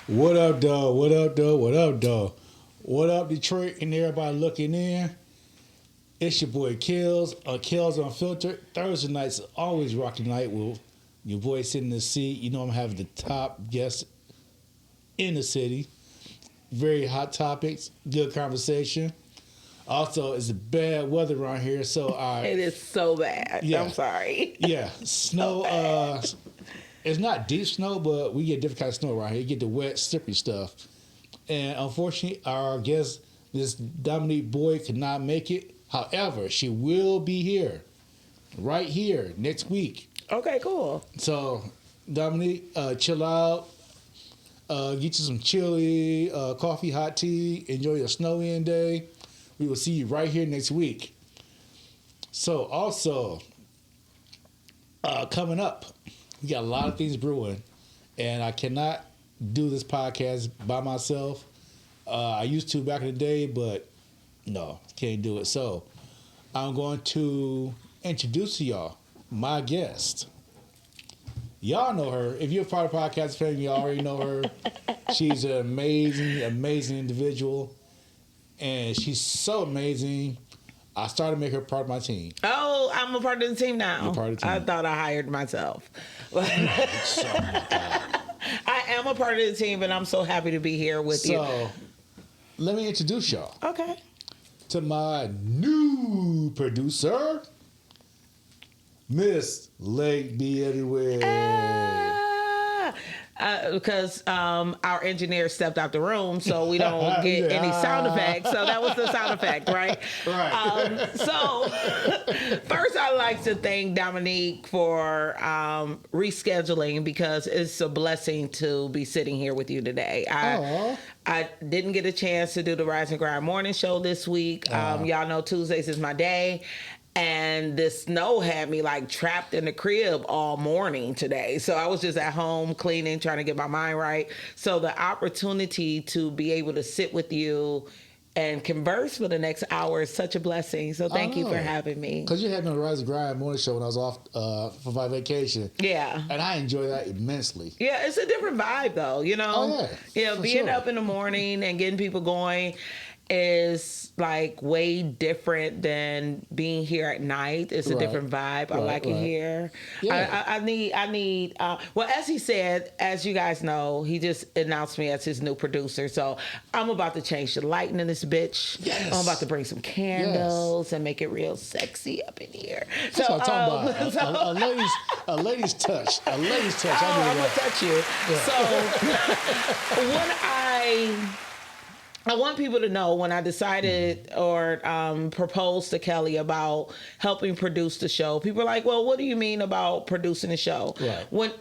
What up, though? What up, though? What up, though? What up, Detroit, and everybody looking in? It's your boy Kills, Kills Unfiltered. Thursday nights are always rocking night with your boy sitting in the seat. You know I'm having the top guests in the city. Very hot topics, good conversation. Also, it's bad weather around here, so it is so bad. Yeah. I'm sorry. Yeah, snow. It's not deep snow, but we get different kind of snow around here. You get the wet, slippery stuff. And unfortunately, our guest, Miss Dominique Boyd, could not make it. However, she will be here, right here, next week. Okay, cool. So, Dominique, chill out. Get you some chili, coffee, hot tea. Enjoy your snowy day. We will see you right here next week. So, also, coming up, we got a lot of things brewing, and I cannot do this podcast by myself. I used to back in the day, but no, can't do it. So I'm going to introduce to y'all my guest. Y'all know her. If you're a part of the podcast family, you already know her. She's an amazing, amazing individual, and she's so amazing. I started to make her part of my team. Oh, I'm a part of the team now. You're part of the team. I thought I hired myself. Oh my God. I am a part of the team, and I'm so happy to be here with you. So, let me introduce y'all Okay. to my new producer, Miss Lake Be Everywhere. Because our engineer stepped out the room, so we don't get any sound effects. So that was the sound effect, right? Right. So first, I'd like to thank Dominique for rescheduling, because it's a blessing to be sitting here with you today. I didn't get a chance to do the Rise and Grind morning show this week. Y'all know Tuesdays is my day. And this snow had me like trapped in the crib all morning today. So I was just at home cleaning, trying to get my mind right. So the opportunity to be able to sit with you and converse for the next hour is such a blessing. So thank you for having me. Because you had me on the Rise and Grind morning show when I was off for my vacation. Yeah. And I enjoy that immensely. Yeah, it's a different vibe though, you know? Oh, yeah. Being up in the morning and getting people going is like way different than being here at night. It's a different vibe. I like it here. Yeah. I need well, as he said, as you guys know, he just announced me as his new producer. So I'm about to change the lighting in this bitch. Yes. I'm about to bring some candles and make it real sexy up in here. That's what I'm talking about. A lady's touch. A lady's touch. I'm gonna touch you. Yeah. So when I want people to know, when I decided or proposed to Kelly about helping produce the show, people are like, well, what do you mean about producing the show? Right. When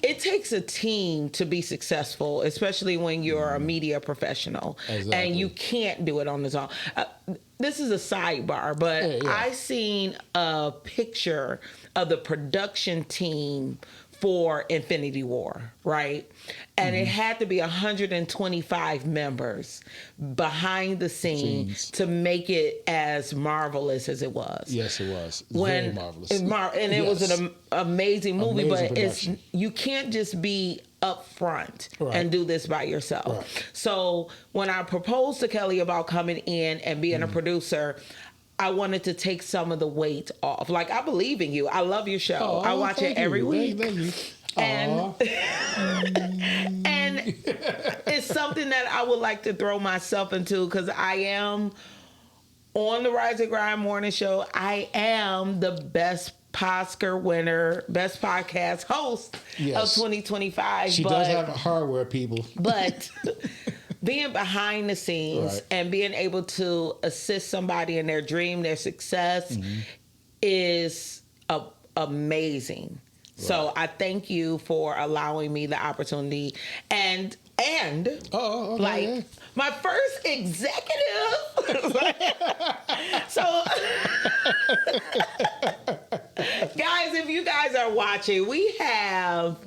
it takes a team to be successful, especially when you're a media professional. Exactly. And you can't do it on its own. This is a sidebar, but I seen a picture of the production team for Infinity War, right? And it had to be 125 members behind the scenes to make it as marvelous as it was. Yes, it was. Very marvelous. It was an amazing movie, Amazing but you can't just be up front and do this by yourself. Right. So when I proposed to Kelly about coming in and being a producer, I wanted to take some of the weight off. Like, I believe in you. I love your show. I watch it every week. Thank you. And it's something that I would like to throw myself into, because I am on the Rise and Grind morning show. I am the best Oscar winner, best podcast host of 2025. She does have hardware, people. But being behind the scenes and being able to assist somebody in their dream, their success is amazing. Right. So I thank you for allowing me the opportunity and my first executive. So guys, if you guys are watching, we have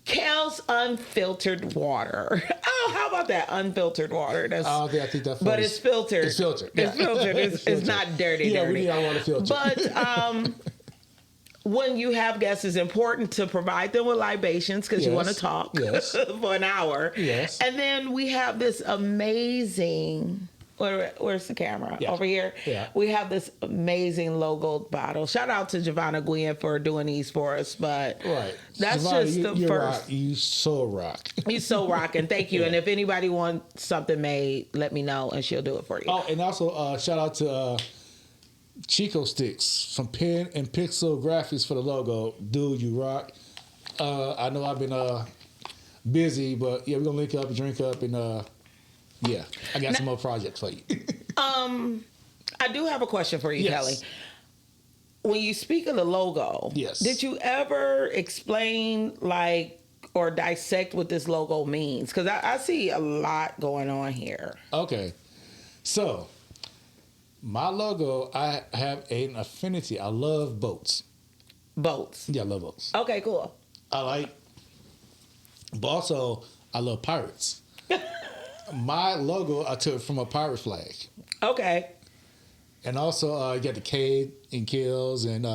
Kel's Unfiltered Water. Oh, how about that? Unfiltered water. I think that's but it's filtered. It's filtered. It's filtered. It's not dirty. Yeah, dirty. we need our water filtered. But when you have guests, it's important to provide them with libations because you want to talk for an hour. Yes. And then we have this amazing. Where's the camera? Over here. Yeah. We have this amazing logoed bottle. Shout out to Giovanna Gwynn for doing these for us. But that's Giovanna, just the first. Rock. You so rock. You so rock, and thank you. And if anybody wants something made, let me know, and she'll do it for you. Oh, and also shout out to Chico Sticks from Pen and Pixel Graphics for the logo. Dude, you rock. I know I've been busy, but yeah, we're gonna link up, drink up, and yeah, I got some more projects for you. I do have a question for you, Yes. Kelly. When you speak of the logo, Yes. did you ever explain or dissect what this logo means? Because I see a lot going on here. Okay, so my logo, I have an affinity. I love boats. Boats. Yeah, I love boats. Okay, cool. But also I love pirates. My logo, I took from a pirate flag. Okay. And also, you got the K and kills, and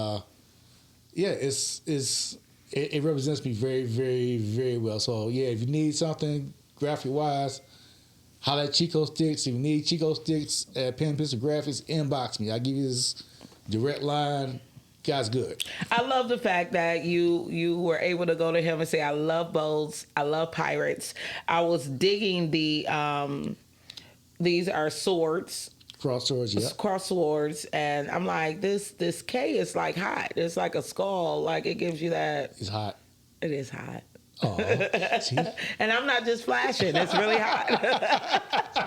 it represents me very, very, very well. So yeah, if you need something graphic wise, holla at Chico Sticks. If you need Chico Sticks at Pen Pistol Graphics, inbox me. I give you this direct line. Guy's good. I love the fact that you were able to go to him and say, I love boats, I love pirates. I was digging these are swords. Cross swords, yeah. Cross swords, and I'm like, this K is like hot. It's like a skull. Like it gives you that. It's hot. It is hot. Oh, see? And I'm not just flashing. It's really hot.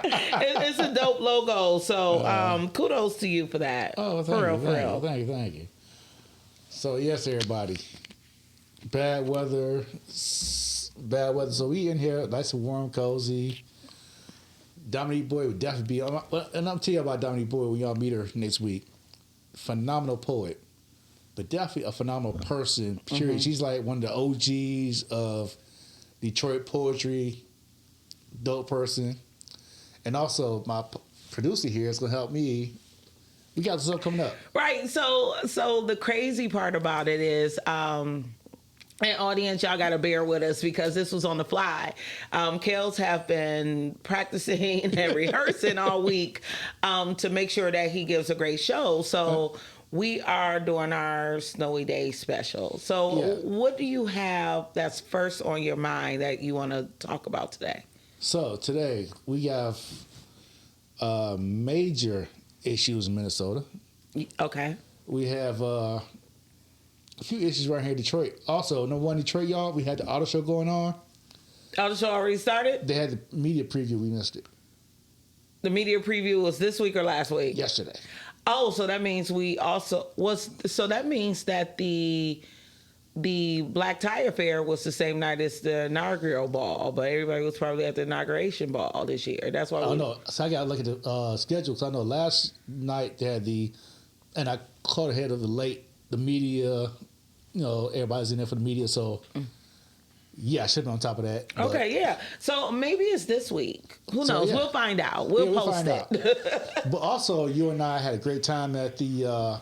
It's a dope logo. So kudos to you for that. Oh, thank you. So yes, everybody. Bad weather. So we in here, nice and warm, cozy. Dominique Boyd would definitely be on. And I'm telling you about Dominique Boyd when y'all meet her next week. Phenomenal poet, but definitely a phenomenal person. Period. Mm-hmm. She's like one of the OGs of Detroit poetry. Dope person, and also my producer here is gonna help me. We got stuff coming up. Right. So the crazy part about it is, and audience, y'all got to bear with us because this was on the fly. Kels have been practicing and rehearsing all week to make sure that he gives a great show. So we are doing our Snowy Day special. So what do you have that's first on your mind that you want to talk about today? So today we have major issues in Minnesota. Okay. We have a few issues right here in Detroit. Also, number one, Detroit, y'all, we had the auto show going on. Auto show already started? They had the media preview. We missed it. The media preview was this week or last week? Yesterday. Oh, so that means that means that the Black Tie Affair was the same night as the inaugural ball, but everybody was probably at the inauguration ball this year. That's why. No, so I got to look at the schedule. So I know last night they had and I caught ahead of the media. You know, everybody's in there for the media, so yeah, I should be on top of that. Okay, yeah. So maybe it's this week. Who knows? Yeah. We'll find out. We'll post it. But also, you and I had a great time at the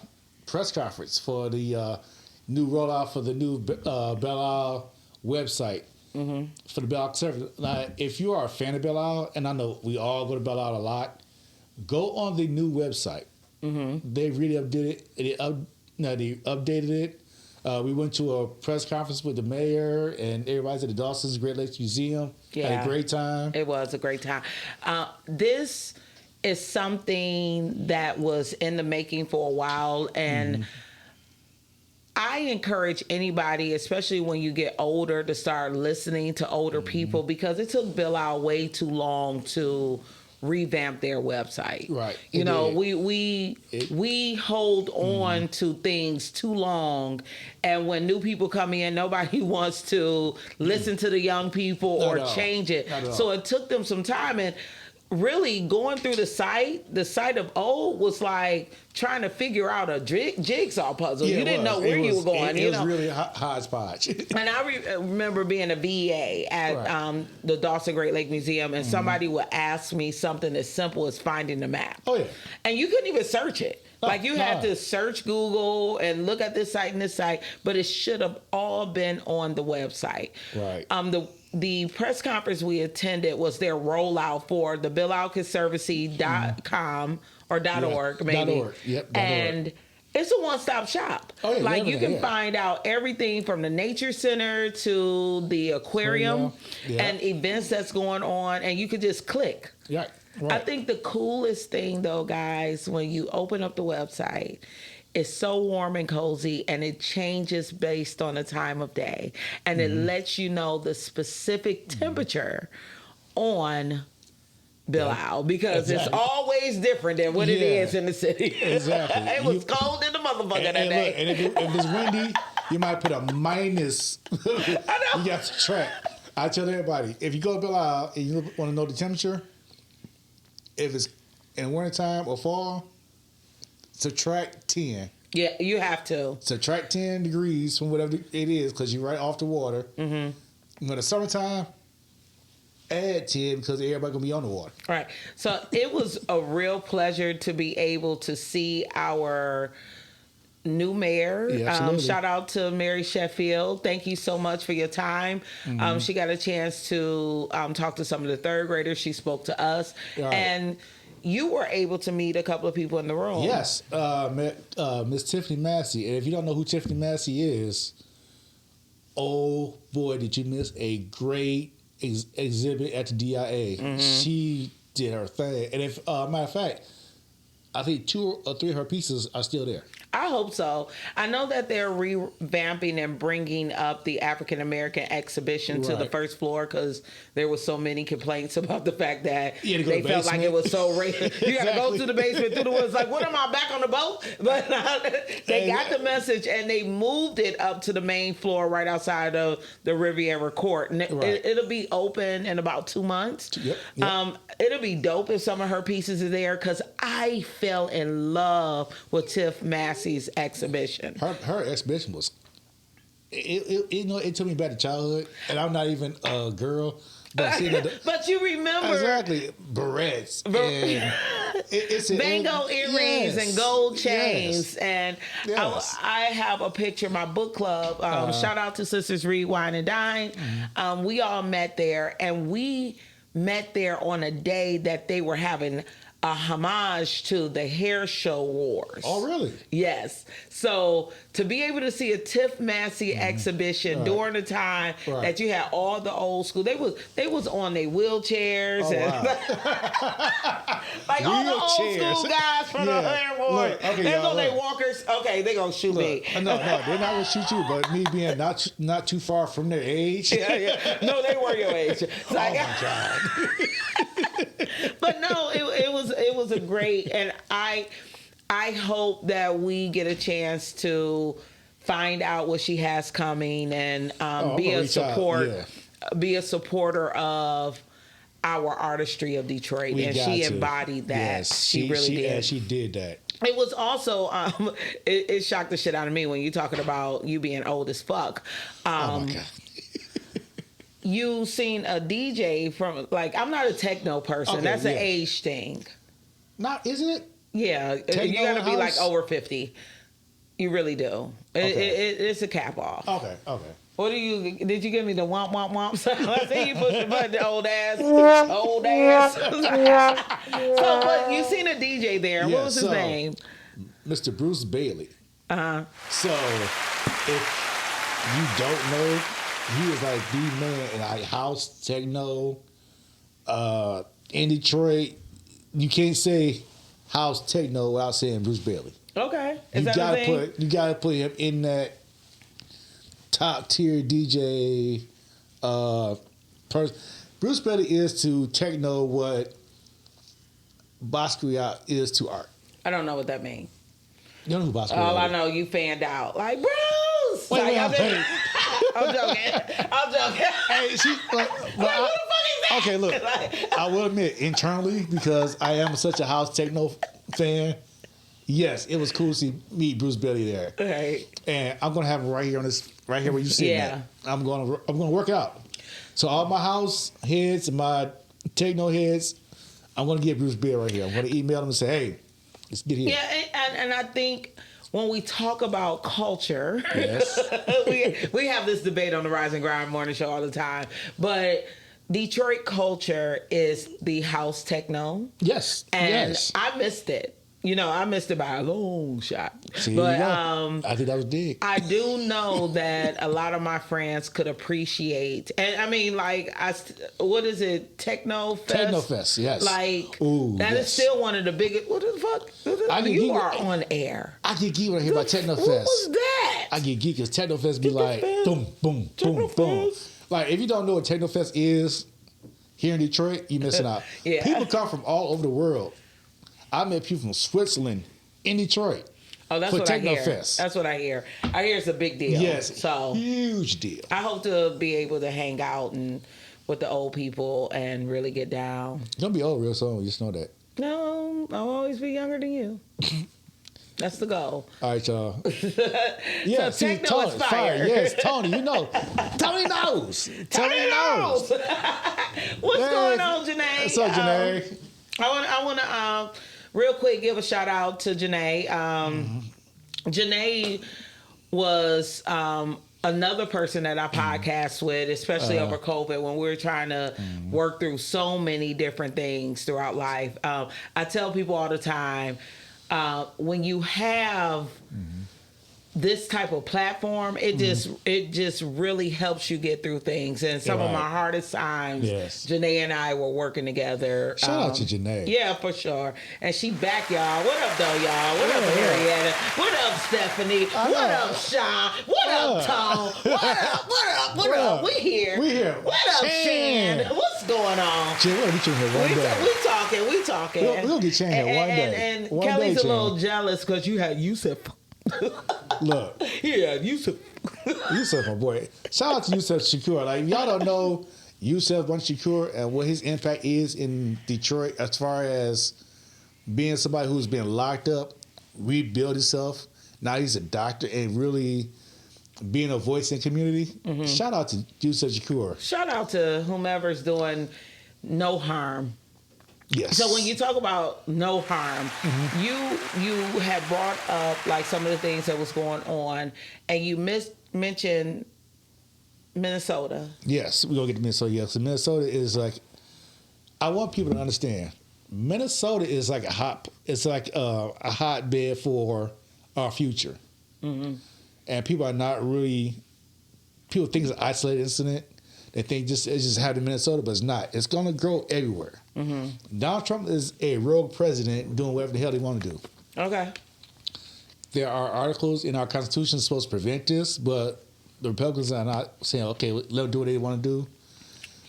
press conference for the new rollout for the new Belle Isle website for the Belle Isle service. Now, if you are a fan of Belle Isle, and I know we all go to Belle Isle a lot, go on the new website. They really updated it. They updated it. We went to a press conference with the mayor and everybody's at the Dawson's Great Lakes Museum. Yeah. Had a great time. It was a great time. This is something that was in the making for a while, and I encourage anybody, especially when you get older, to start listening to older people, because it took Belle Isle way too long to revamp their website. Right. You know, we hold on to things too long, and when new people come in, nobody wants to listen to the young people or change it. So it took them some time, and really going through the site of old was like trying to figure out a jigsaw puzzle. You didn't know where you were going. It was really hodgepodge. And I remember being a VA at the Dawson Great Lake Museum, and somebody would ask me something as simple as finding the map. Oh, yeah. And you couldn't even search it. Like you had to search Google and look at this site and this site, but it should have all been on the website. Right. The press conference we attended was their rollout for the BillOutConservancy.com or .org maybe. .org. Yep. And .org. It's a one-stop shop. Oh, yeah, like you can yeah. find out everything from the nature center to the aquarium and events that's going on, and you could just click. Yeah, right. I think the coolest thing, though, guys, when you open up the website, it's so warm and cozy, and it changes based on the time of day, and it lets you know the specific temperature on Bilal, because it's always different than what it is in the city. Exactly. It was cold in the motherfucker that day. Look, and if it's windy, you might put a minus. I know. You got to track. I tell everybody, if you go to Bilal and you want to know the temperature, if it's in wintertime or fall, subtract 10. Yeah, you have to. Subtract 10 degrees from whatever it is, because you're right off the water. Mm-hmm. When it's summertime, add 10 because everybody gonna be on the water. Right. So it was a real pleasure to be able to see our new mayor. Yeah, Shout out to Mary Sheffield. Thank you so much for your time. She got a chance to talk to some of the third graders. She spoke to us. Right. And you were able to meet a couple of people in the room. Yes. Miss Tiffany Massey. And if you don't know who Tiffany Massey is, oh boy, did you miss a great exhibit at the DIA. She did her thing. And if matter of fact, I think 2 or 3 of her pieces are still there. I hope so. I know that they're revamping and bringing up the African American exhibition to the first floor, because there was so many complaints about the fact that they felt like it was so racist. You got to go to the basement through the woods. Like, what am I, back on the boat? But they got the message, and they moved it up to the main floor right outside of the Riviera Court. And it'll be open in about 2 months. Yep. It'll be dope if some of her pieces are there, because I fell in love with Tiff Massey's exhibition. Her exhibition was, it took me back to childhood, and I'm not even a girl. But, but you remember exactly barrettes, and it's bango earrings and gold chains, and I have a picture. My book club. Shout out to Sisters Read, Wine, and Dine. We all met there, and we met there on a day that they were having a homage to the hair show wars. Oh, really? Yes. So to be able to see a Tiff Massey exhibition during the time that you had all the old school, they was on their wheelchairs like all the old school guys from the hair wars. They're on their walkers. Okay, they gonna shoot me. No, they're not gonna shoot you. But me being not too far from their age. No, they were your age. So my God. But no, it was a great, and I hope that we get a chance to find out what she has coming and be a supporter of our artistry of Detroit. And she embodied that. Yes, she really did. And she did that. It was also it shocked the shit out of me when you're talking about you being old as fuck. Oh my God. You seen a DJ from, like, I'm not a techno person. Okay, that's an age thing. Not, isn't it? Yeah, techno you gotta be like over 50. You really do. It's a cap off. Okay. What did you give me the womp womp womp sound? I see you push the button, old ass. So, but you seen a DJ there. What was his name? Mr. Bruce Bailey. So, if you don't know, he was like the man in like house techno in Detroit. You can't say house techno without saying Bruce Bailey. Okay, you gotta put him in that top tier DJ person. Bruce Bailey is to techno what Basquiat is to art. I don't know what that means. You know who Basquiat is? All I know, you fanned out like Bruce. I'm joking. Hey, what the fuck is that? Okay, look. I will admit, internally, because I am such a house techno fan, yes, it was cool to meet Bruce Bailey there. Right. And I'm gonna have him right here where you see at. I'm gonna work out. So all my house heads and my techno heads, I'm gonna get Bruce Bailey right here. I'm gonna email him and say, hey, Let's get here. Yeah, and I think when we talk about culture, Yes. we have this debate on the Rise and Grind morning show all the time. But Detroit culture is the house techno. Yes. And yes. I missed it. You know, I missed it by a long shot. See, but I think that was big. I do know that a lot of my friends could appreciate, and I mean, like, what is it, Techno Fest? Techno Fest, yes. Like, ooh, that is still one of the biggest. What the fuck? You are on air. I get geek when I hear about Techno Fest. What was that? I get geek because Techno Fest be like, Fest. boom, boom, boom, boom. Like, if you don't know what Techno Fest is here in Detroit, you're missing out. Yeah. People come from all over the world. I met people from Switzerland in Detroit. Oh, that's for what Techno I hear. Fest. That's what I hear. I hear it's a big deal. Yes, so huge deal. I hope to be able to hang out and with the old people and really get down. You're gonna be old real soon. You just know that. No, I'll always be younger than you. That's the goal. All right, y'all. Yeah, so see, Techno Tony, is fire. Yes, Tony, you know. Tony knows. Tony knows. What's going on, Janae? What's up, Janae? I want to real quick give a shout out to Janae. Janae was another person that I podcast with, especially over COVID when we were trying to work through so many different things throughout life. I tell people all the time, when you have this type of platform, it just really helps you get through things. And some of my hardest times, Janae and I were working together. Shout out to Janae. Yeah, for sure. And she back, y'all. What up, though, y'all? What up, Marietta? What up, Stephanie? What up, Sean? What up, Tom? What up? We here. What up, Shan? What's going on? Shan, we'll get you in here one day. We talking. We'll get you in here one day. And one Kelly's day, a little jealous because you had Yusuf. Look. Yeah, Yusuf. Yusuf, my boy. Shout out to Yusuf Shakur. Like, if y'all don't know Yusuf Shakur and what his impact is in Detroit as far as being somebody who's been locked up, rebuild himself. Now he's a doctor and really being a voice in the community. Shout out to Yusuf Shakur. Shout out to whomever's doing no harm. Yes. So when you talk about no harm, you had brought up like some of the things that was going on, and you mentioned Minnesota. Yes, we're gonna get to Minnesota. Yes, so Minnesota is like, I want people to understand. Minnesota is like a hotbed for our future, and people are not really. People think it's an isolated incident. They think it's just happened in Minnesota, but it's not. It's going to grow everywhere. Donald Trump is a rogue president doing whatever the hell they want to do. Okay. There are articles in our Constitution supposed to prevent this, but the Republicans are not saying, okay, let them do what they want to do.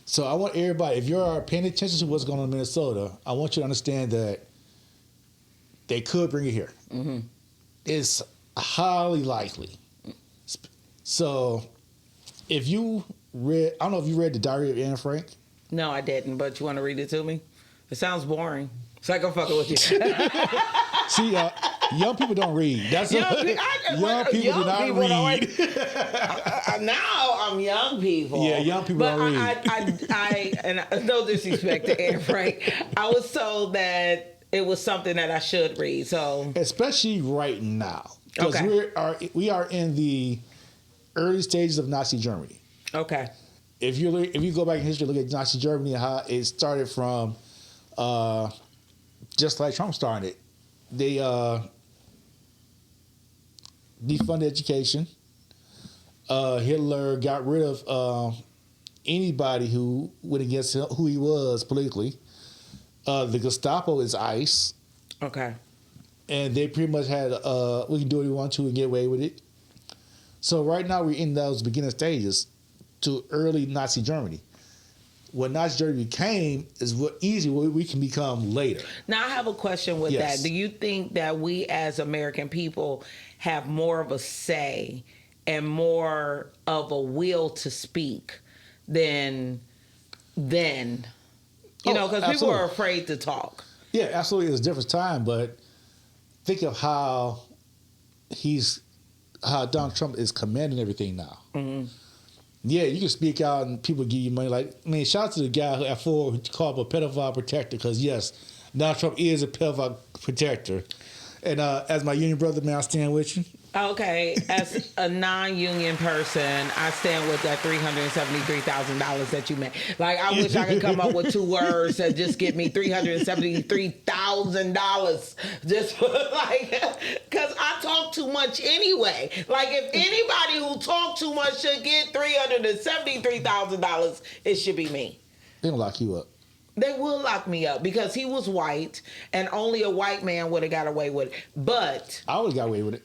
So I want everybody, if you're paying attention to what's going on in Minnesota, I want you to understand that they could bring it here. It's highly likely. So if you I don't know if you read The Diary of Anne Frank. No, I didn't, but you want to read it to me? It sounds boring. So I can fucking with you. See, young people don't read. That's young people do not read. Now I'm young people. Yeah, young people don't read. And no disrespect to Anne Frank, I was told that it was something that I should read. So especially right now, because we are in the early stages of Nazi Germany. Okay. If you go back in history, look at Nazi Germany and how it started from, just like Trump started it. They defunded education. Hitler got rid of anybody who went against who he was politically. The Gestapo is ICE. Okay. And they pretty much had we can do what we want to and get away with it. So right now we're in those beginning stages to early Nazi Germany. What Nazi Germany became is what we can become later. Now I have a question with that. Do you think that we as American people have more of a say and more of a will to speak than then? You know, because people are afraid to talk. Yeah, absolutely. It's a different time, but think of how Donald Trump is commanding everything now. Yeah, you can speak out and people give you money. Like, I mean, shout out to the guy who at Ford called him a pedophile protector because, yes, Donald Trump is a pedophile protector. And as my union brother, man, I stand with you. Okay, as a non-union person, I stand with that $373,000 that you made. Like, I wish I could come up with 2 words that just get me $373,000. Just like, because I talk too much anyway. Like, if anybody who talk too much should get $373,000, it should be me. They're gonna lock you up. They will lock me up because he was white, and only a white man would have got away with it. But I would have got away with it.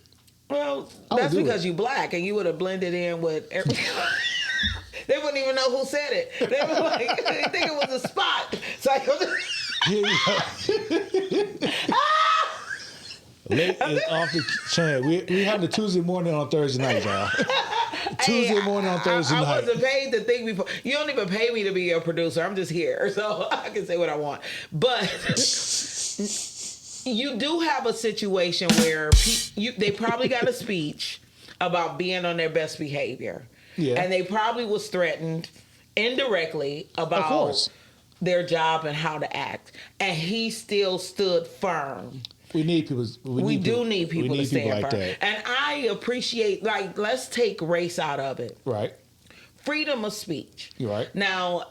well, that's because you black, and you would have blended in with everything. They wouldn't even know who said it. They were like, they think it was a spot. It's like, Late is off the chain. We having a Tuesday morning on Thursday night, y'all. Tuesday morning on Thursday night. I wasn't paid to think before. You don't even pay me to be a producer. I'm just here, so I can say what I want. But you do have a situation where they probably got a speech about being on their best behavior. Yeah. And they probably was threatened indirectly about their job and how to act. And he still stood firm. We need people. We do need people to stand like firm. that. And I appreciate, like, let's take race out of it. Right. Freedom of speech. You're right. Now,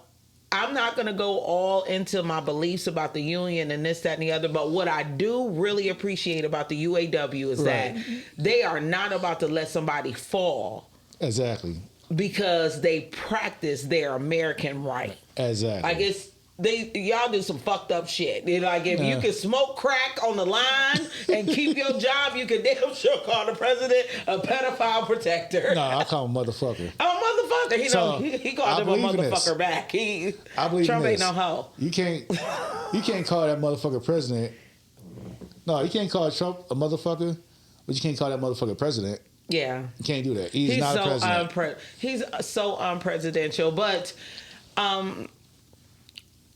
I'm not going to go all into my beliefs about the union and this, that, and the other, but what I do really appreciate about the UAW is that they are not about to let somebody fall. Exactly. Because they practice their American right. Exactly. Like, y'all do some fucked up shit. Like, if you can smoke crack on the line and keep your job, you can damn sure call the president a pedophile protector. No, I call him motherfucker. Oh, motherfucker. He called him a motherfucker back. I believe Trump ain't no hoe. You can't call that motherfucker president. No, you can't call Trump a motherfucker, but you can't call that motherfucker president. Yeah. You can't do that. He's not a president. He's so unpresidential. But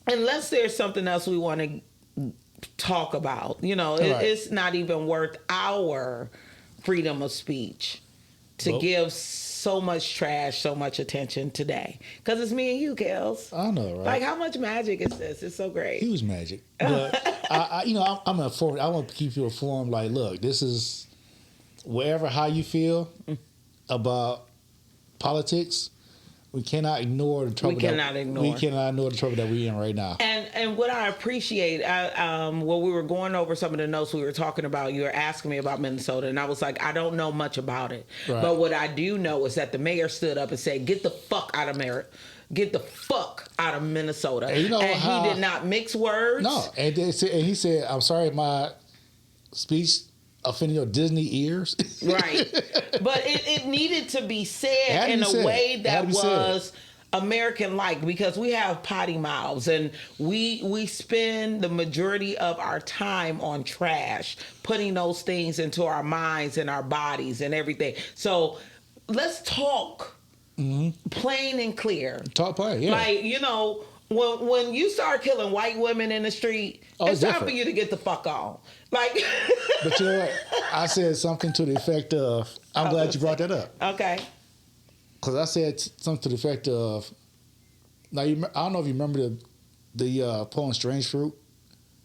unless there's something else we want to talk about, it's not even worth our freedom of speech to give so much trash, so much attention today. Because it's me and you, Kels. I know, right? Like, how much magic is this? It's so great. Huge magic. But I'm informed. I want to keep you informed. Like, look, this is how you feel about politics. We cannot ignore the trouble. We cannot ignore the trouble that we're in right now. And what I appreciate, when we were going over some of the notes we were talking about, you were asking me about Minnesota, and I was like, I don't know much about it. Right. But what I do know is that the mayor stood up and said, "Get the fuck out of Get the fuck out of Minnesota." And, he did not mix words. No, and he said, "I'm sorry, my speech offending your Disney ears." Right. But it needed to be said in a way that was American-like, because we have potty mouths and we spend the majority of our time on trash, putting those things into our minds and our bodies and everything. So let's talk plain and clear. Talk plain, yeah. Like, when you start killing white women in the street, it's time for you to get the fuck on. Like, but you know what? I said something to the effect of, I'm glad you brought that up. Okay. Because I said something to the effect of, now I don't know if you remember the poem Strange Fruit,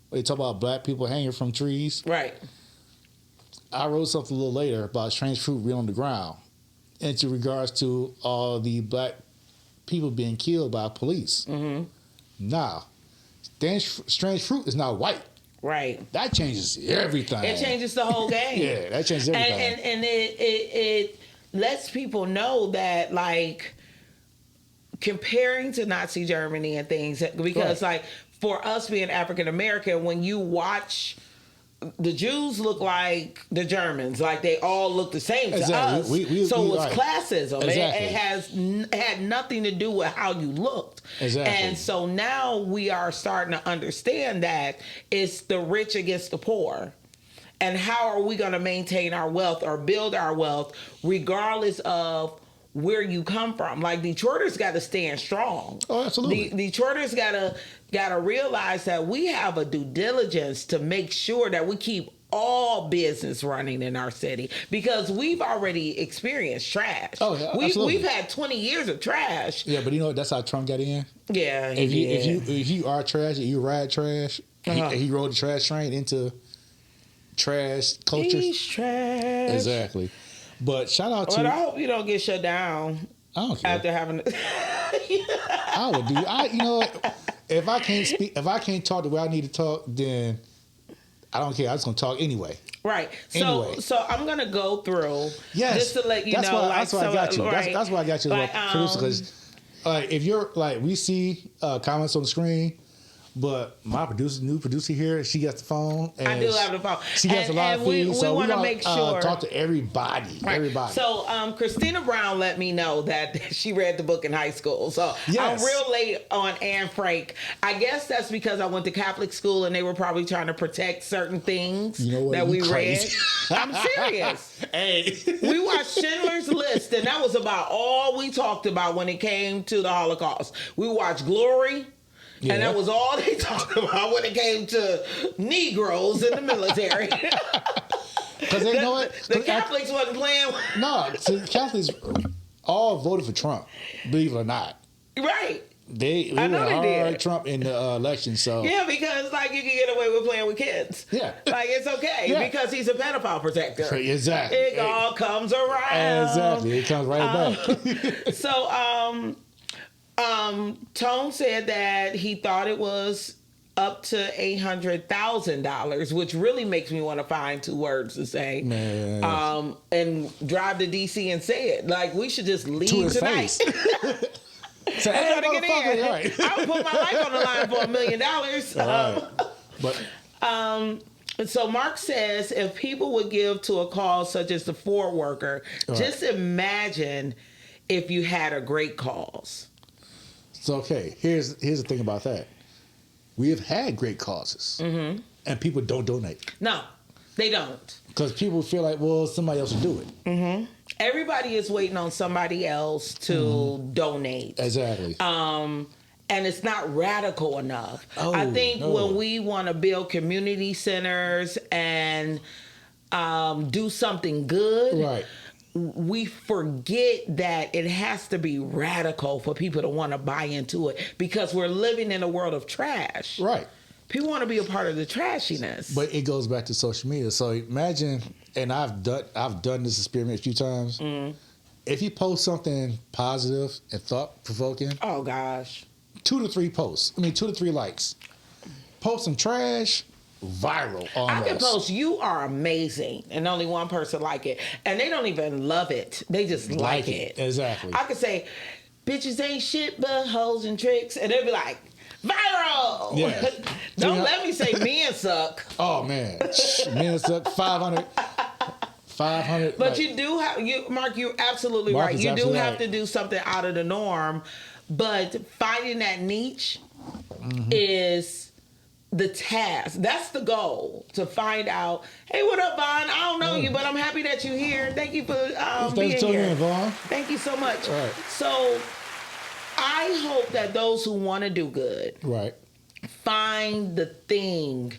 where they talk about black people hanging from trees. Right. I wrote something a little later about strange fruit being on the ground, into regards to all the black people being killed by police. Mm-hmm. Now, strange fruit is not white. Right. That changes everything. It changes the whole game. Yeah, that changes everything. And it lets people know that, like, comparing to Nazi Germany and things, because like, for us being African American, when you watch, the Jews look like the Germans, like they all look the same to us. So it's classism. Exactly. It had nothing to do with how you looked. Exactly. And so now we are starting to understand that it's the rich against the poor. And how are we going to maintain our wealth or build our wealth regardless of where you come from? Like, Detroiters got to stand strong. Oh, absolutely. Detroiters got to realize that we have a due diligence to make sure that we keep all business running in our city, because we've already experienced trash. Oh, yeah, absolutely. We've had 20 years of trash. Yeah, but that's how Trump got in. Yeah, if you are trash, and you ride trash, he rode the trash train into trash cultures. He's trash. Exactly. But shout out to. But I hope you don't get shut down. I don't care. After having. I would do. You know, if I can't speak, if I can't talk the way I need to talk, then I don't care. I'm just gonna talk anyway. Right. Anyway. So I'm gonna go through. Yes. Just to let you that's know. Why, like, that's why I got you. Right. That's why I got you as a producer, because if you're like, we see comments on the screen. But my new producer here, she got the phone. And I do have the phone. She gets a lot of feeds. We So want to make sure. Talk to everybody. Right. Everybody. So Christina Brown let me know that she read the book in high school. So yes. I'm real late on Anne Frank. I guess that's because I went to Catholic school and they were probably trying to protect certain things that we read. I'm serious. Hey. We watched Schindler's List, and that was about all we talked about when it came to the Holocaust. We watched Glory. Yeah. And that was all they talked about when it came to Negroes in the military. Because they know it. The Catholics wasn't playing. No, the Catholics all voted for Trump, believe it or not. Right. They I know they did. Trump in the election, so. Yeah, because like you can get away with playing with kids. Yeah. Like it's okay because he's a pedophile protector. Exactly. It all comes around. Exactly. It comes right back. So, Tone said that he thought it was up to $800,000, which really makes me want to find two words to say. Man. And drive to DC and say it. Like we should just leave tonight. So, hey, get in. Right. I would put my life on the line for $1 million. But so Mark says if people would give to a cause such as the Ford worker, just imagine if you had a great cause. So, okay, here's the thing about that. We have had great causes, and people don't donate. No, they don't. Because people feel like, well, somebody else will do it. Mm-hmm. Everybody is waiting on somebody else to donate. Exactly. And it's not radical enough. I think when we want to build community centers and do something good, right. we forget that it has to be radical for people to want to buy into it because we're living in a world of trash. Right. People want to be a part of the trashiness. But it goes back to social media. So imagine, and I've done this experiment a few times. If you post something positive and thought-provoking. Oh, gosh. 2 to 3 posts. 2 to 3 likes. Post some trash. Viral almost. I can post "You are amazing" and only one person like it, and they don't even love it. They just like it. Exactly. I could say, "Bitches ain't shit but hoes and tricks," and they'd be like, "Viral." Yeah. Don't let me say men suck. Oh man, men suck. 500. But like, you do have Mark. You're absolutely right. You do have to do something out of the norm, but finding that niche is the task. That's the goal, to find out, hey, what up, Vaughn? I don't know you, but I'm happy that you're here. Thank you for being here. Vaughn. Thank you so much. Right. So I hope that those who want to do good find the thing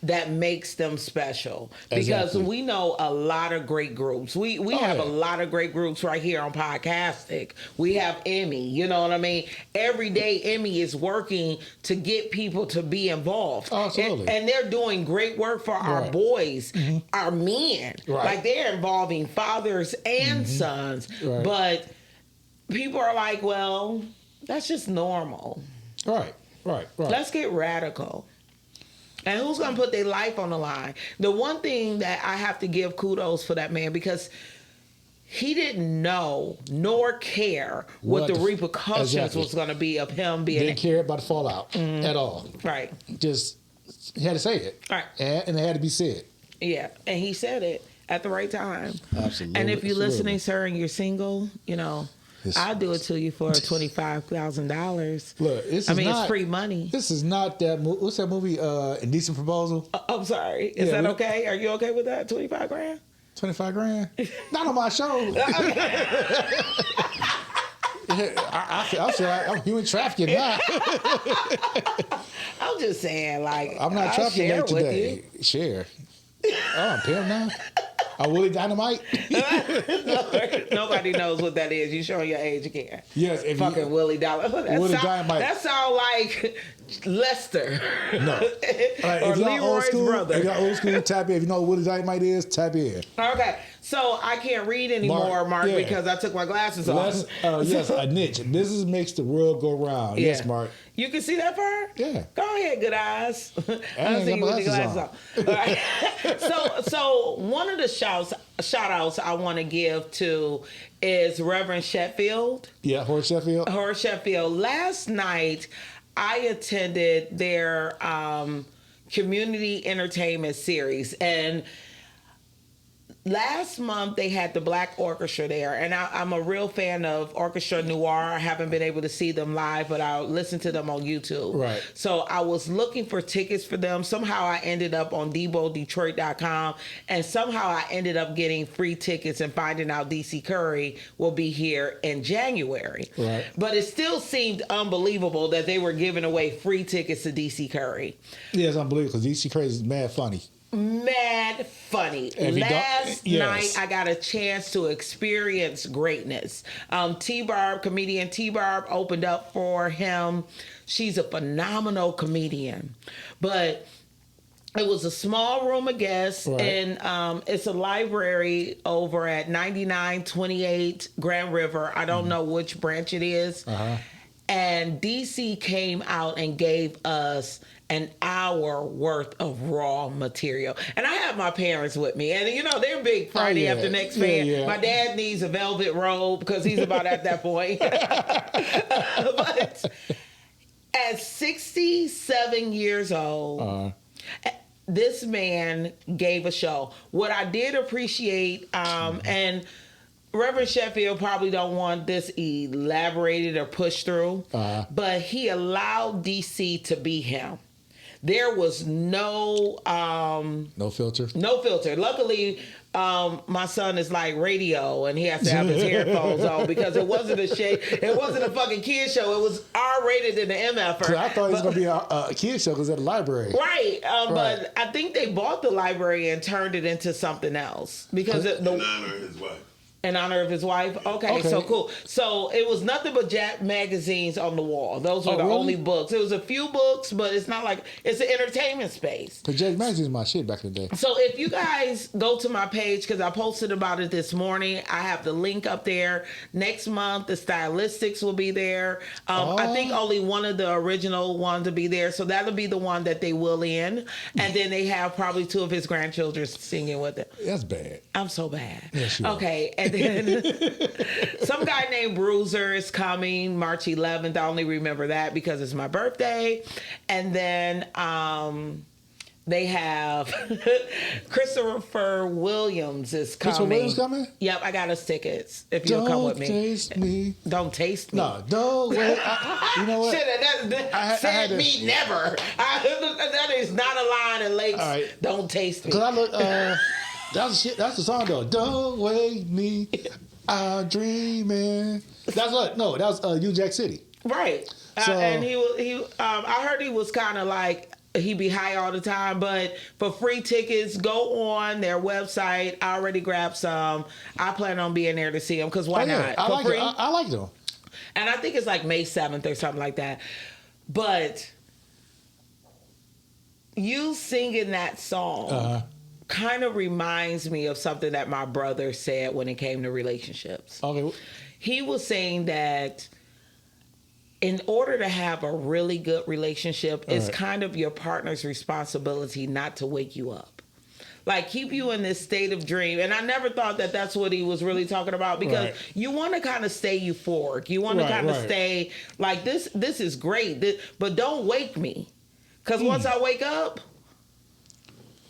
that makes them special, because we know a lot of great groups. We have a lot of great groups right here on Podcastic. We have Emmy, you know what I mean? Every day Emmy is working to get people to be involved. Absolutely. And they're doing great work for our boys, our men. Like they're involving fathers and sons. But people are like, well, that's just normal. Right. Let's get radical. And who's going to put their life on the line? The one thing that I have to give kudos for that man, because he didn't know nor care what the repercussions was going to be of him being... Didn't care about the fallout at all. Right. Just, he had to say it. Right. And it had to be said. Yeah. And he said it at the right time. Absolutely. And if you're listening, sir, and you're single, you know... I'll do it to you for $25,000. Look, it's free money. This is not that movie. What's that movie? Indecent Proposal. I'm sorry. Is that okay? Are you okay with that? $25,000? $25,000? Not on my show. I feel like I'm human trafficking now. I'm just saying, like, I'm not trafficking that today. Share. Oh, I'm paying now. A Willie Dynamite? Nobody knows what that is. You showing your age again. Yes. Fucking Willie Dynamite. Willie Dynamite. That sound like Lester. No. Or if you're Leroy's old school, brother. If you're old school, tap in. If you know what Willie Dynamite is, tap in. Okay, so I can't read anymore, Mark, yeah. because I took my glasses off. Yes, a niche. Business makes the world go round. Yeah. Yes, Mark. You can see that part? Yeah. Go ahead, good eyes. I ain't see you got with your my glasses on. All right. So one of the shout outs I want to give to is Reverend Sheffield. Yeah, Horace Sheffield. Horace Sheffield. Last night, I attended their community entertainment series, and last month they had the Black Orchestra there, and I'm a real fan of Orchestra Noir. I haven't been able to see them live, but I'll listen to them on YouTube. Right. So I was looking for tickets for them. Somehow I ended up on DeboDetroit.com, and somehow I ended up getting free tickets and finding out DC Curry will be here in January. Right. But it still seemed unbelievable that they were giving away free tickets to DC Curry. Yeah, it's unbelievable because DC Curry is mad funny. Mad funny. Last night I got a chance to experience greatness. Comedian T-Barb opened up for him. She's a phenomenal comedian. But it was a small room of guests, right. And it's a library over at 9928 Grand River. I don't know which branch it is. Uh-huh. And DC came out and gave us an hour worth of raw material. And I have my parents with me. And, you know, they're big Friday after next fan. Yeah. My dad needs a velvet robe because he's about at that point. But at 67 years old, this man gave a show. What I did appreciate, and Reverend Sheffield probably don't want this elaborated or pushed through, but he allowed DC to be him. There was no filter. No filter. Luckily, my son is like radio, and he has to have his headphones on because it wasn't a shade. It wasn't a fucking kid show. It was R-rated in the MF. I thought it was gonna be a kid show because at the library. Right, but I think they bought the library and turned it into something else because in honor of his wife. In honor of his wife? Okay, so cool. So it was nothing but Jack magazines on the wall. Those were the only books. It was a few books, but it's not like it's an entertainment space. Because Jack magazines my shit back in the day. So if you guys go to my page, because I posted about it this morning, I have the link up there. Next month, the Stylistics will be there. I think only one of the original ones will be there. So that'll be the one that they will in. And then they have probably two of his grandchildren singing with it. That's bad. I'm so bad. Yes, you okay. And then some guy named Bruiser is coming March 11th. I only remember that because it's my birthday. And then they have Christopher Williams is coming. Christopher Williams coming? Yep, I got us tickets. If you'll come with me. Don't taste me. Don't taste me. No, don't wait. You know what? Said me never. That is not a line in Lakes. Right. Don't taste me. Because I look. That's the song though. Don't wake me, I'm dreaming. That's what. No, that was New Jack City. Right. So, and he. I heard he was kind of like he be high all the time. But for free tickets, go on their website. I already grabbed some. I plan on being there to see him because why not? I like it. I like them. And I think it's like May 7th or something like that. But you singing that song. Kind of reminds me of something that my brother said when it came to relationships. Okay. He was saying that in order to have a really good relationship, it's kind of your partner's responsibility not to wake you up. Like, keep you in this state of dream. And I never thought that that's what he was really talking about because you want to kind of stay euphoric. You want to kind of stay like, this is great, but don't wake me. Because once I wake up,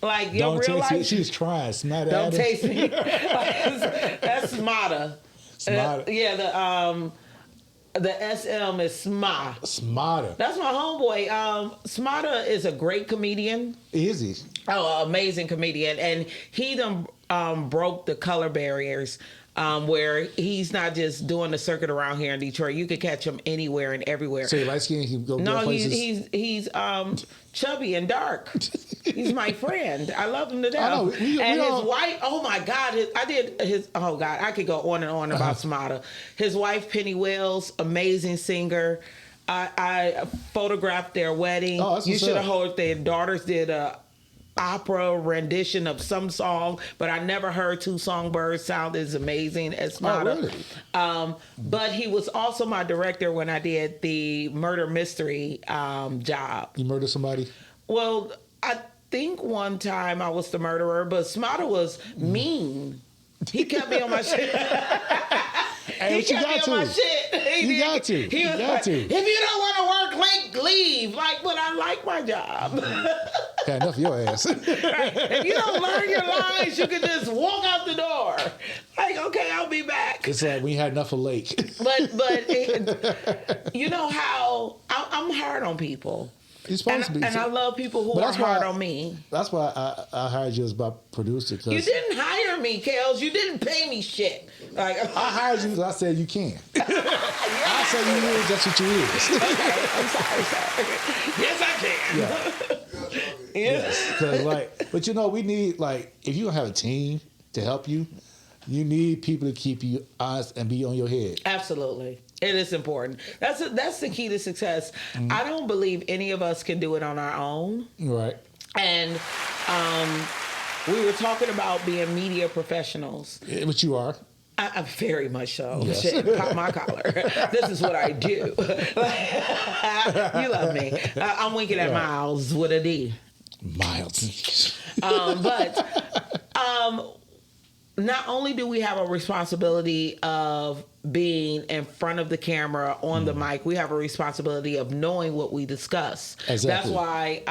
like your real life, she's trying. Smatta. Don't taste me. That's Smatta. The SM is Sma. Smatta. That's my homeboy. Smatta is a great comedian. Is he? Oh, amazing comedian, and he done broke the color barriers. Where he's not just doing the circuit around here in Detroit. You could catch him anywhere and everywhere. So you light skin, he go No, places? he's chubby and dark. He's my friend. I love him to death. I know. His wife, oh my God, I could go on and on about Smatta. His wife, Penny Wells, amazing singer. I photographed their wedding. Oh, that's you what's should have up. heard their daughters did a opera rendition of some song, but I never heard Two Songbirds sound as amazing as Smada. really? But he was also my director when I did the murder mystery job. You murdered somebody? Well, I think one time I was the murderer, but Smada was mean. He kept me on my shit. Hey, He kept me on my shit. You got to. He was You got like, to. if you don't want to work late, leave. Like, but I like my job. Had enough of your ass. If you don't learn your lines, you can just walk out the door. Like, okay, I'll be back. It's like we had enough of Lake. But you know how I'm hard on people. You're supposed to be. And I love people who are hard on me. That's why I hired you as my producer. Cause You didn't hire me, Kels. You didn't pay me shit. Like I hired you because I said you can. I said you is, that's what you is. Okay, I'm sorry. Yes, I can. Yeah. Yes. Because but you know, we need if you don't have a team to help you, you need people to keep you honest and be on your head. Absolutely. It is important. That's the key to success. Mm-hmm. I don't believe any of us can do it on our own. Right. And we were talking about being media professionals. But you are. I'm very much so. Yes. Shit, pop my collar. This is what I do. You love me. I'm winking at Miles with a D. Miles. But not only do we have a responsibility of being in front of the camera on the mic, we have a responsibility of knowing what we discuss. Exactly. That's why,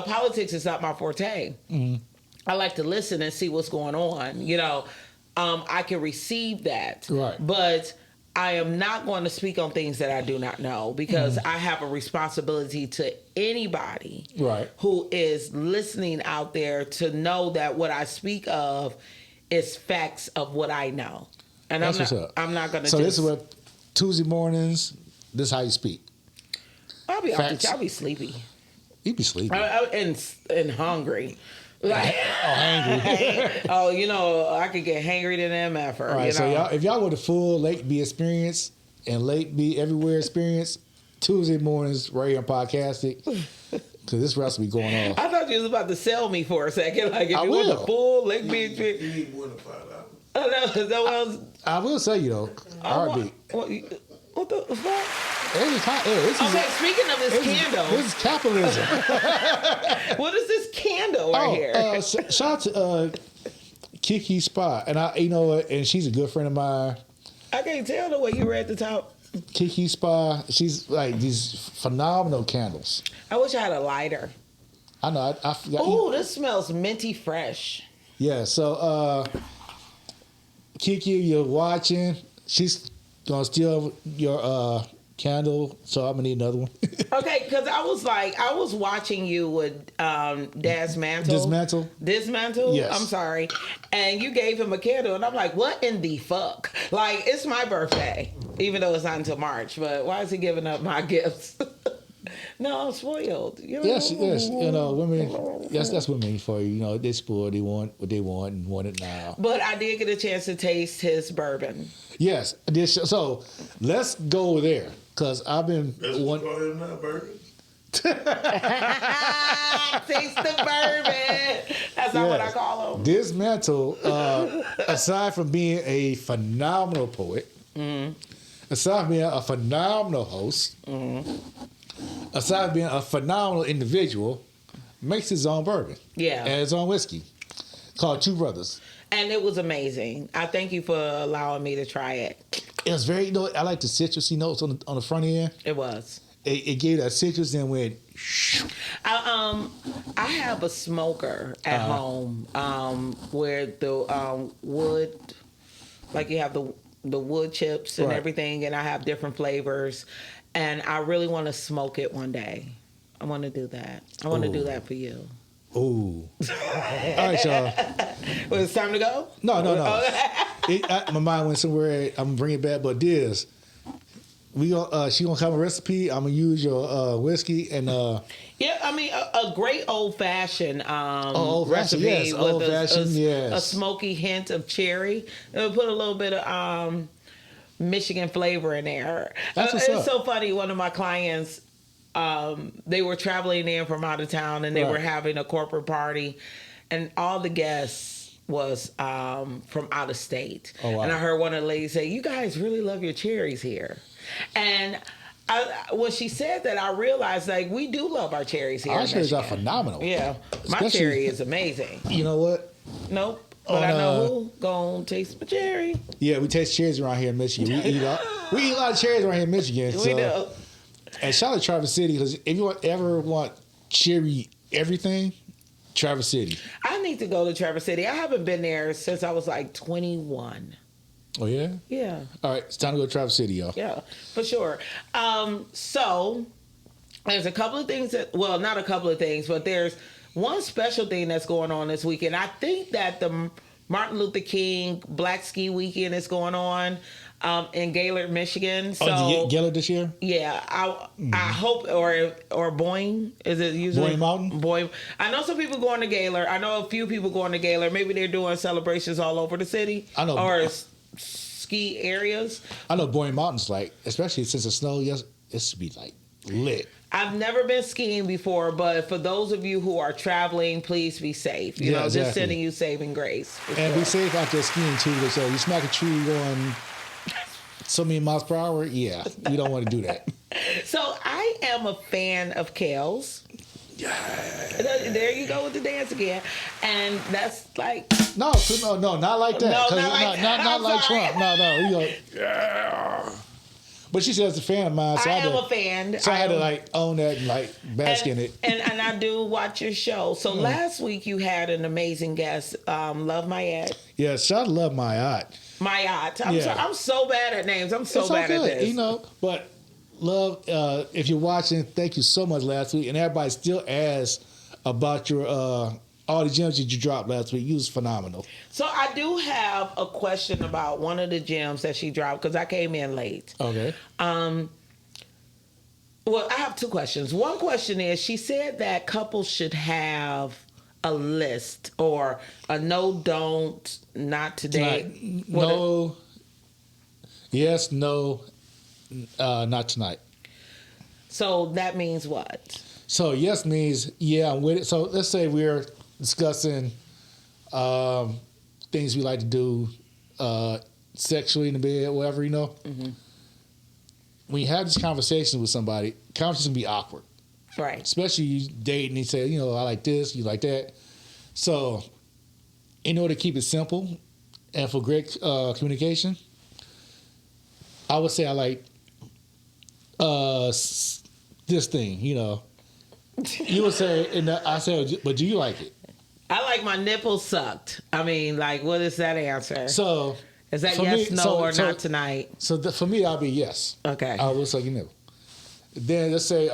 politics is not my forte. Mm-hmm. I like to listen and see what's going on. I can receive that. Right. But I am not going to speak on things that I do not know because I have a responsibility to anybody who is listening out there to know that what I speak of is facts of what I know. And I'm not going to. So this is what Tuesday mornings. This is how you speak. I'll be sleepy. You be sleepy and hungry. Like, hangry. I could get hangry to them effort. All right, so y'all, if y'all want the full Lake B experience and Lake B everywhere experience, Tuesday mornings right here on Podcastic, because this rest will be going on. I thought you was about to sell me for a second. Like, if I you will. want the full Lake B experience. You need more than $5. I know, is that what I was... I will say, heartbeat. What the fuck? Okay, speaking of this candle. This is capitalism. What is this candle right here? Shout out to Kiki Spa. And and she's a good friend of mine. I can't tell the way you were at the top. Kiki Spa. She's like these phenomenal candles. I wish I had a lighter. I know. I forgot. Oh, this smells minty fresh. Yeah, so Kiki, you're watching. She's gonna steal your candle, so I'm gonna need another one. Okay, because I was watching you with Dismantle. Dismantle? Yes. I'm sorry. And you gave him a candle, and I'm like, what in the fuck? Like, it's my birthday, even though it's not until March, but why is he giving up my gifts? No, I'm spoiled. Yes, women. Yes, that's women for you. They spoiled. They want what they want and want it now. But I did get a chance to taste his bourbon. Yes, so let's go there because I've been. That's what you call him now, bourbon. Taste the bourbon. That's not what I call him. Dismantle. Aside from being a phenomenal poet, aside from being a phenomenal host. Aside from being a phenomenal individual, makes his own bourbon. Yeah. And his own whiskey called Two Brothers. And it was amazing. I thank you for allowing me to try it. It was very, I like the citrusy notes on the front end. It was. It gave that citrus and went. I have a smoker at home where the wood, like you have the wood chips and everything, and I have different flavors. And I really want to smoke it one day. I want to do that. I want to do that for you. Ooh. All right, y'all. Well, it's time to go? No. My mind went somewhere. I'm going to bring it back. But this, she going to have a recipe. I'm going to use your whiskey and... Yeah, I mean, a great old-fashioned old-fashioned, recipe yes, with a smoky hint of cherry. And we'll put a little bit of Michigan flavor in there. That's what's it's up. so funny. One of my clients, they were traveling in from out of town, and they were having a corporate party, and all the guests was from out of state. Oh, wow. And I heard one of the ladies say, "You guys really love your cherries here," and when she said that, I realized like we do love our cherries here. Our in cherries are Michigan. phenomenal. Yeah, my Especially- cherry is amazing. You know what? Nope. But I know who gonna taste my cherry. Yeah, we taste cherries around here in Michigan. We eat a lot of cherries around here in Michigan. We do. And shout out to Traverse City, because if you ever want cherry everything, Traverse City. I need to go to Traverse City. I haven't been there since I was like 21. Oh, yeah? Yeah. All right, it's time to go to Traverse City, y'all. Yeah, for sure. So there's a couple of things well, not a couple of things, but there's one special thing that's going on this weekend. I think that the Martin Luther King Black Ski Weekend is going on in Gaylord, Michigan. So Gaylord this year? yeah, I hope or Boyne, is it usually Boyne Mountain? Boyne. I know some people going to Gaylord. I know a few people going to Gaylord. Maybe they're doing celebrations all over the city. I know. Or ski areas. I know Boyne Mountain's like, especially since the snow, yes, it should be like lit. I've never been skiing before, but for those of you who are traveling, please be safe. You know, exactly. just sending you saving grace. And be safe out there skiing too. Because you smack a tree going so many miles per hour, yeah, you don't want to do that. So I am a fan of Kels. Yeah. There you go with the dance again, and that's like No, not like that. No, 'Cause not like that. not I'm like sorry. Trump. No, you go. Yeah. But she says a fan of mine, so I I had am to, a fan. So I had to like own that and like bask in it. And I do watch your show. So last week you had an amazing guest, Love Mayette. Yeah, shout out to Love Mayette. Mayette. Yeah. I'm so bad at names. I'm so It's bad all at good, this. you know. But Love, if you're watching, thank you so much last week. And everybody still asks about your all the gems that you dropped last week. You was phenomenal. So I do have a question about one of the gems that she dropped because I came in late. Okay. Well, I have two questions. One question is she said that couples should have a list or a no, don't, not today. Tonight. No. Yes, no, not tonight. So that means what? So yes means yeah, I'm with it. So let's say we're discussing things we like to do sexually in the bed, whatever, you know. Mm-hmm. When you have these conversations with somebody, conversations can be awkward. Right. Especially you date and they say, you know, I like this, you like that. So in order to keep it simple and for great communication, I would say I like this thing, you know. You would say, and I say, but do you like it? I like my nipples sucked. I mean, like, what is that answer? So is that for yes, me- no, so- or so- not tonight? So for me, I'll be yes. Okay. I will suck your nipple. Then let's say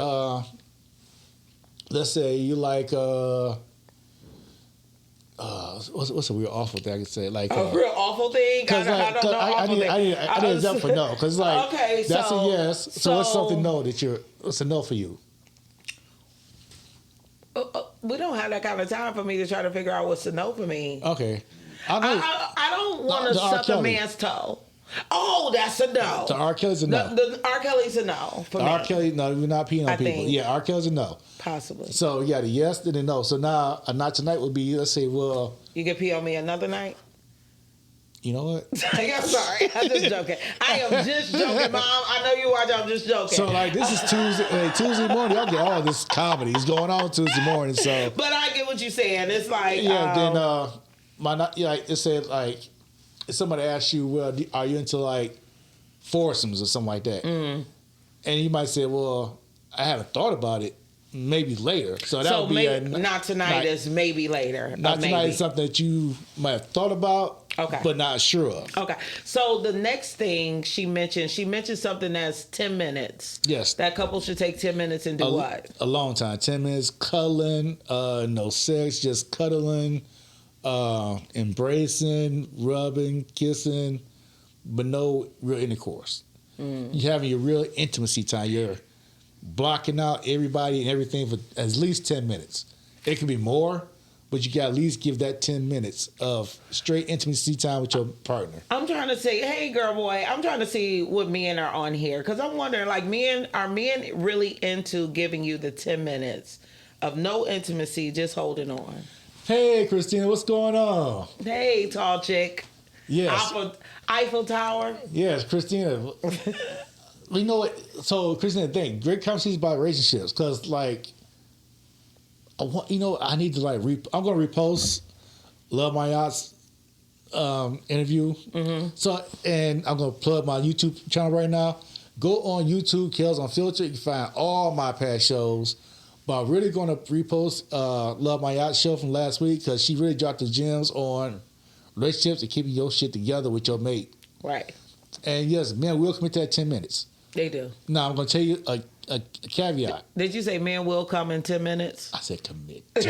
you like what's a real awful thing I can say, like A real awful thing? because I don't know I awful need thing. an example for no, because like Okay, that's so- a yes. So what's so- something no that what's a no for you? We don't have that kind of time for me to try to figure out what's a no for me. Okay, I know I don't want to The R. suck a Kelly. man's toe. Oh, that's a no. the R. Kelly's a no. The R. Kelly's a no for The me. R. Kelly, no, we're not peeing on I people. think. Yeah, R. Kelly's a no. Possibly. So yeah, the yes, then the no. So now a not tonight would be, let's say, well, You can pee on me another night? you know what? I'm sorry. I'm just joking. I am just joking, Mom. I know you watch. I'm just joking. So like this is Tuesday morning. Y'all get all this comedy is going on Tuesday morning. So But I get what you're saying. It's like, yeah, it said like if somebody asks you, well, are you into like foursomes or something like that? And you might say, well, I haven't thought about it. Maybe later. So that so would be maybe, not tonight is maybe later. not maybe. tonight is something that you might have thought about, Okay. but not sure of. Okay. So the next thing she mentioned something that's 10 minutes. Yes. That couple should take 10 minutes and do what? A long time. 10 minutes, cuddling, no sex, just cuddling, embracing, rubbing, kissing, but no real intercourse. You're having your real intimacy time. You're blocking out everybody and everything for at least 10 minutes. It can be more, but you got to at least give that 10 minutes of straight intimacy time with your partner. I'm trying to say, hey, girl, boy, I'm trying to see what men are on here. Because I'm wondering, like, are men really into giving you the 10 minutes of no intimacy, just holding on? Hey, Christina, what's going on? Hey, tall chick. Yes. Eiffel Tower. Yes, Christina. You know what? So, Christina, think great conversations about relationships, because like, I need to like. I'm gonna repost Love My Yachts interview. Mm-hmm. So, and I'm gonna plug my YouTube channel right now. Go on YouTube, Kels Unfiltered. You can find all my past shows. But I'm really gonna repost Love My Yacht show from last week, because she really dropped the gems on relationships and keeping your shit together with your mate. Right. And yes, men will commit to that 10 minutes. They do. Now, I'm going to tell you a caveat. Did you say men will come in 10 minutes? I said commit. And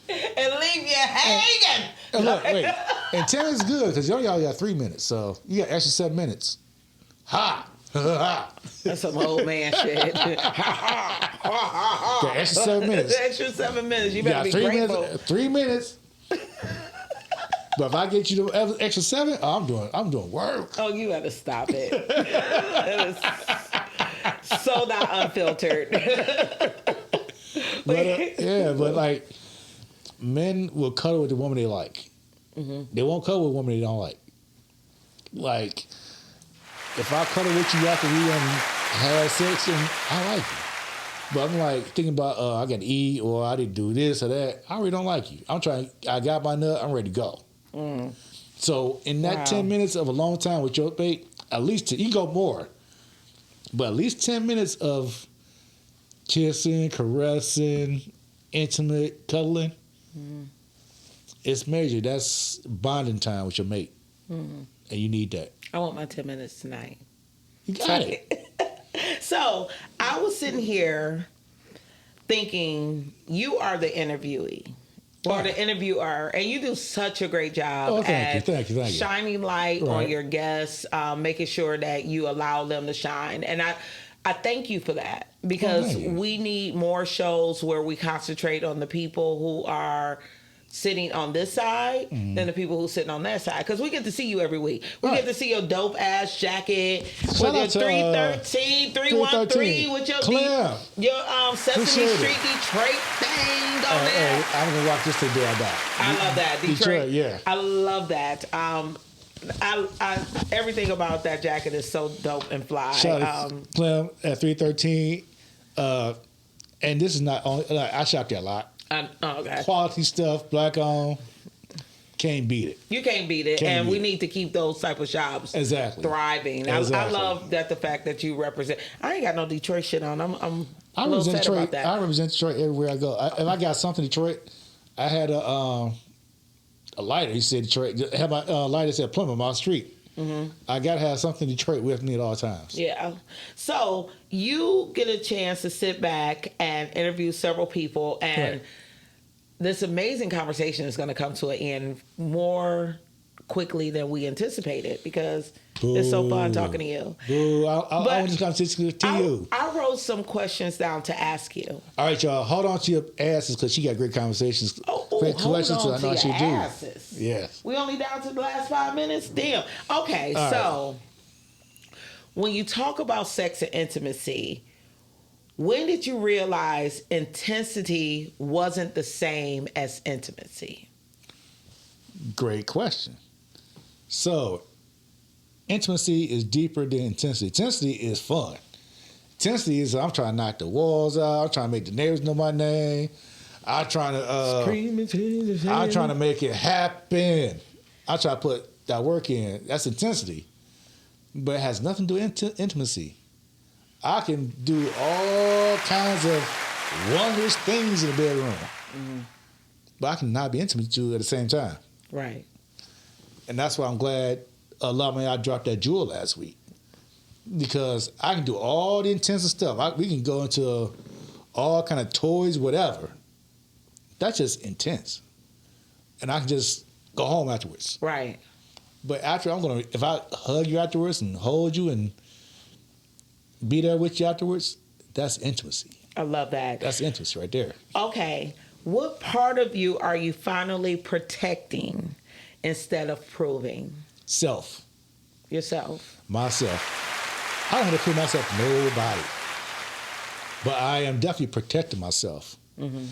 leave you hanging. And look, wait. And 10 is good, because you only got 3 minutes. So you got extra 7 minutes. Ha! That's some old man shit. Got extra 7 minutes. Extra 7 minutes. You better be 3 grateful. minutes. 3 minutes. But if I get you the extra 7, I'm doing work. Oh, you gotta stop it. It is so not unfiltered. But like, men will cuddle with the woman they like. Mm-hmm. They won't cuddle with a woman they don't like. Like, if I cuddle with you after we done had sex, and I like you. But I'm like thinking about I got to eat, or I didn't do this or that. I really don't like you. I got my nut. I'm ready to go. Mm. So in that 10 minutes of a long time with your mate, at least you can go more, but at least 10 minutes of kissing, caressing, intimate, cuddling. Mm. It's major. That's bonding time with your mate, and you need that. I want my 10 minutes tonight. You got it. So I was sitting here thinking, you are the interviewee. Or the interviewer, and you do such a great job thank you. Shining light on your guests, making sure that you allow them to shine. And I thank you for that, because we need more shows where we concentrate on the people who are sitting on this side than the people who sitting on that side, because we get to see you every week. We get to see your dope ass jacket with your 313, 313 with your Sesame Street Detroit thing on there. I'm gonna watch this till day I die. I love that Detroit. Yeah, I love that. I everything about that jacket is so dope and fly. Shout out Clem at 313, and this is not only. I shop there a lot. Okay. Quality stuff, black on. Can't beat it. You can't beat it, and we need to keep those type of shops thriving. I love that the fact that you represent. I ain't got no Detroit shit on. I'm a little sad about that. I represent Detroit everywhere I go. If I got something Detroit, I had a lighter. He said Detroit. I had my lighter said Plymouth on my street. Mm-hmm. I gotta have something Detroit with me at all times. Yeah. So you get a chance to sit back and interview several people, and this amazing conversation is going to come to an end more quickly than we anticipated, because it's so fun talking to you. I want this conversation to you. I wrote some questions down to ask you. All right, y'all. Hold on to your asses, because she got great conversations. Great questions. Hold on to your asses. Yes. We only down to the last 5 minutes? Damn. Okay, so when you talk about sex and intimacy, when did you realize intensity wasn't the same as intimacy? Great question. So, intimacy is deeper than intensity. Intensity is fun. Intensity is I'm trying to knock the walls out. I'm trying to make the neighbors know my name. I'm trying to make it happen. I try to put that work in. That's intensity. But it has nothing to do with intimacy. I can do all kinds of wondrous things in the bedroom. But I cannot be intimate with you at the same time. Right. And that's why I'm glad I dropped that jewel last week. Because I can do all the intensive stuff. We can go into all kind of toys, whatever. That's just intense. And I can just go home afterwards. Right. But if I hug you afterwards and hold you and be there with you afterwards, that's intimacy. I love that. That's intimacy right there. Okay. What part of you are you finally protecting instead of proving? Self. Yourself. Myself. I don't have to prove myself to nobody. But I am definitely protecting myself. Mm-hmm.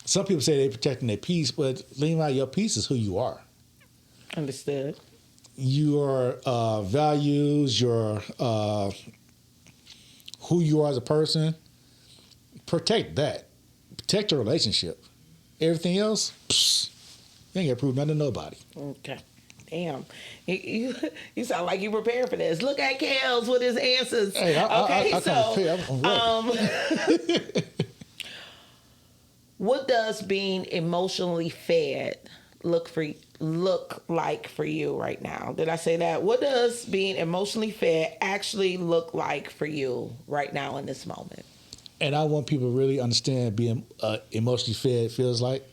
Some people say they're protecting their peace, but leave out your peace is who you are. Understood. Your values, your who you are as a person, protect that. Protect your relationship. Everything else, you ain't got to prove nothing to nobody. Okay. Damn. You sound like you prepared for this. Look at Kels with his answers. Hey, what does being emotionally fed look like for you right now? Did I say that? What does being emotionally fed actually look like for you right now in this moment? And I want people to really understand being emotionally fed feels like,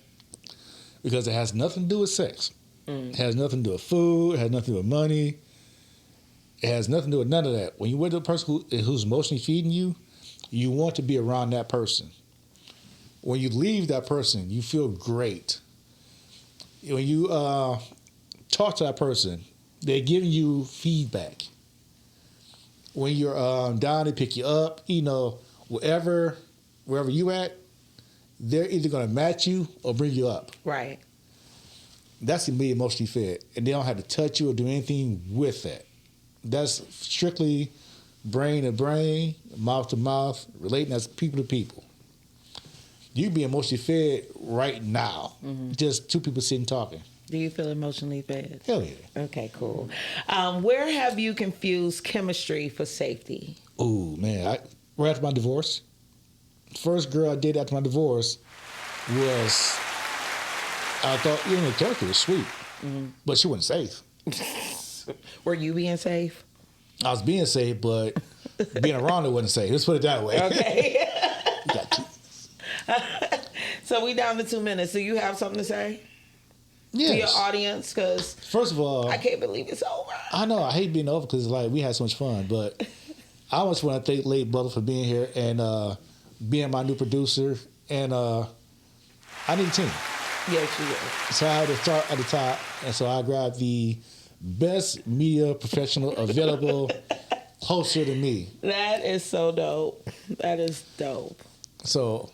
because it has nothing to do with sex. It has nothing to do with food. It has nothing to do with money. It has nothing to do with none of that. When you're with a person who's emotionally feeding you, you want to be around that person. When you leave that person, you feel great. When you talk to that person, they're giving you feedback. When you're down, they pick you up. Wherever you at, they're either going to match you or bring you up. Right. That's to be emotionally fed. And they don't have to touch you or do anything with that. That's strictly brain to brain, mouth to mouth, relating as people to people. You be emotionally fed right now. Mm-hmm. Just two people sitting talking. Do you feel emotionally fed? Hell yeah. Okay, cool. Where have you confused chemistry for safety? Oh, man. Right after my divorce, first girl I dated after my divorce was, I thought, chemistry was sweet, but she wasn't safe. Were you being safe? I was being safe, but being around her wasn't safe. Let's put it that way. Okay. You got two. So we down to 2 minutes. Do you have something to say? Yes. To your audience? Because first of all, I can't believe it's over. I know. I hate being over because we had so much fun, but I just want to thank Lake Butler for being here and being my new producer. And I need a team. Yes, you do. So I had to start at the top, and so I grabbed the best media professional available closer to me. That is so dope. That is dope. So,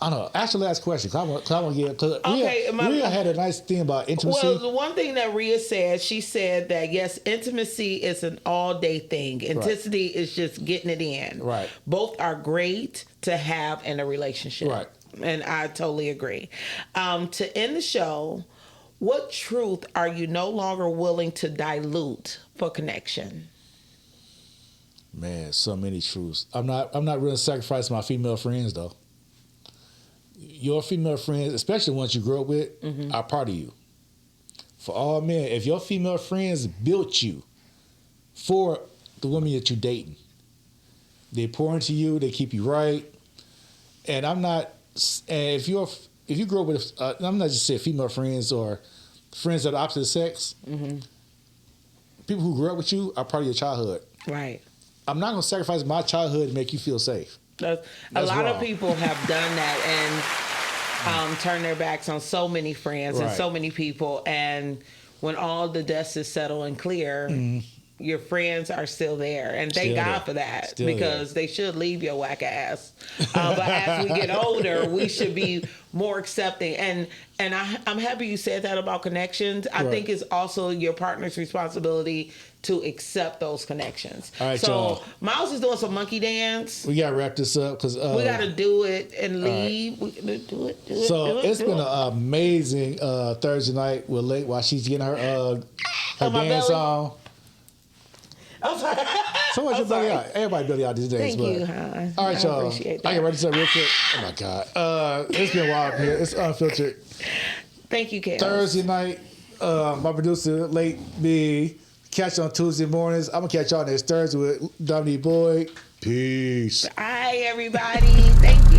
I don't know. Ask the last question, because I want to get... Okay, Rhea had a nice thing about intimacy. Well, the one thing that Rhea said, she said that, yes, intimacy is an all-day thing. Intensity is just getting it in. Right. Both are great to have in a relationship. Right. And I totally agree. To end the show, what truth are you no longer willing to dilute for connection? Man, so many truths. I'm not really sacrificing my female friends, though. Your female friends, especially ones you grew up with, are part of you. For all men, if your female friends built you for the woman that you're dating, they pour into you, they keep you right. And if you grow up with, I'm not just saying female friends or friends of the opposite sex, people who grew up with you are part of your childhood. Right. I'm not going to sacrifice my childhood to make you feel safe. A lot of people have done that and turned their backs on so many friends and so many people. And when all the dust is settled and clear, your friends are still there. And thank God for that, because they should leave your whack ass. But as we get older, we should be more accepting. And I'm happy you said that about connections. I think it's also your partner's responsibility to accept those connections. All right, so y'all. Miles is doing some monkey dance. We got to wrap this up because we got to do it and leave. Right. We do it. It's been an amazing Thursday night with Lake while she's getting her dance on. I'm sorry. So much your belly out. Everybody belly out these days. Thank you, huh? All right, y'all. Appreciate that. I can write this up real quick. Oh my God. It's been a while up here. It's unfiltered. Thank you, Kels. Thursday night, my producer, Late B. Catch you on Tuesday mornings. I'm going to catch y'all next Thursday with Dominique Boyd. Peace. Bye, everybody. Thank you.